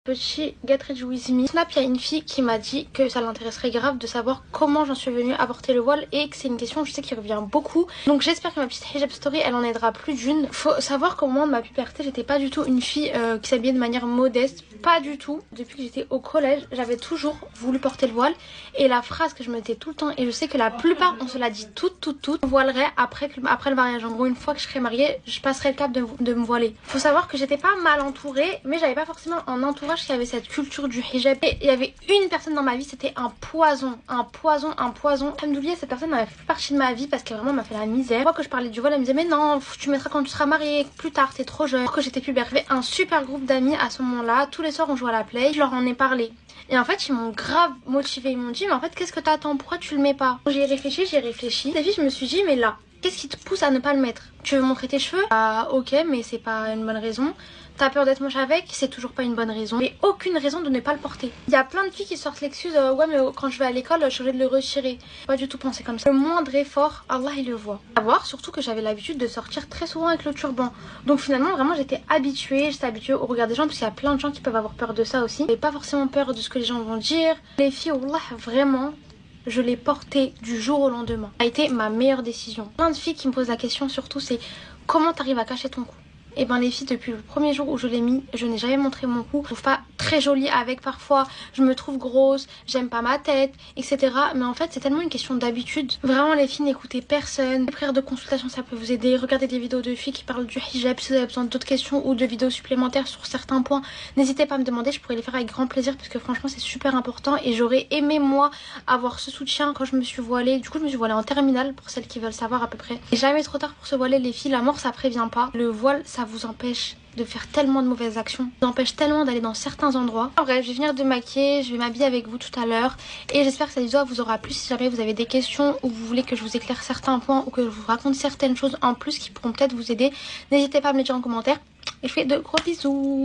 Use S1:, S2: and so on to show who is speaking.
S1: Petit Get Ready With Me. Snap, il y a une fille qui m'a dit que ça l'intéresserait grave de savoir comment j'en suis venue à porter le voile et que c'est une question je sais qui revient beaucoup. Donc j'espère que ma petite hijab story elle en aidera plus d'une. Faut savoir qu'au moment de ma puberté j'étais pas du tout une fille qui s'habillait de manière modeste, pas du tout. Depuis que j'étais au collège j'avais toujours voulu porter le voile et la phrase que je me disais tout le temps, et je sais que la plupart on se l'a dit toutes, on voilerait après le mariage. En gros une fois que je serais mariée je passerai le cap de me voiler. Faut savoir que j'étais pas mal entourée mais j'avais pas forcément un entourage qui avait cette culture du hijab. Et il y avait une personne dans ma vie, c'était un poison. Alhamdoulilah, cette personne n'avait fait plus partie de ma vie parce qu'elle vraiment m'a fait la misère. Moi que je parlais du voile, elle me disait mais non, tu mettras quand tu seras mariée, plus tard, t'es trop jeune. Que j'étais puberté, j'avais un super groupe d'amis à ce moment-là. Tous les soirs on jouait à la play, je leur en ai parlé. Et en fait ils m'ont grave motivée, ils m'ont dit mais en fait qu'est-ce que t'attends, pourquoi tu le mets pas? J'y ai réfléchi. Cette fille je me suis dit mais là, qu'est-ce qui te pousse à ne pas le mettre? Tu veux montrer tes cheveux? Ah ok, mais c'est pas une bonne raison. T'as peur d'être moche avec? C'est toujours pas une bonne raison. Mais aucune raison de ne pas le porter. Il y a plein de filles qui sortent l'excuse ouais mais quand je vais à l'école je suis obligée de le retirer. Pas du tout penser comme ça. Le moindre effort, Allah il le voit. À voir surtout que j'avais l'habitude de sortir très souvent avec le turban. Donc finalement vraiment j'étais habituée au regard des gens, parce qu'il y a plein de gens qui peuvent avoir peur de ça aussi. J'avais pas forcément peur de ce que les gens vont dire. Les filles, wallah, vraiment je l'ai porté du jour au lendemain. Ça a été ma meilleure décision. Plein de filles qui me posent la question surtout, c'est comment t'arrives à cacher ton cou? Et ben les filles, depuis le premier jour où je l'ai mis, je n'ai jamais montré mon cou. Je trouve pas très jolie avec parfois, je me trouve grosse, j'aime pas ma tête, etc. Mais en fait c'est tellement une question d'habitude. Vraiment les filles, n'écoutez personne. Les prières de consultation ça peut vous aider. Regardez des vidéos de filles qui parlent du hijab. Si vous avez besoin d'autres questions ou de vidéos supplémentaires sur certains points, n'hésitez pas à me demander, je pourrais les faire avec grand plaisir parce que franchement c'est super important. Et j'aurais aimé moi avoir ce soutien quand je me suis voilée. Du coup je me suis voilée en terminale pour celles qui veulent savoir à peu près. Et jamais trop tard pour se voiler les filles, la mort ça prévient pas. Le voile ça vous empêche de faire tellement de mauvaises actions, ça vous empêche tellement d'aller dans certains endroits. En bref, je vais venir de maquiller, je vais m'habiller avec vous tout à l'heure et j'espère que cette vidéo vous aura plu. Si jamais vous avez des questions ou vous voulez que je vous éclaire certains points ou que je vous raconte certaines choses en plus qui pourront peut-être vous aider, n'hésitez pas à me le dire en commentaire et je vous fais de gros bisous.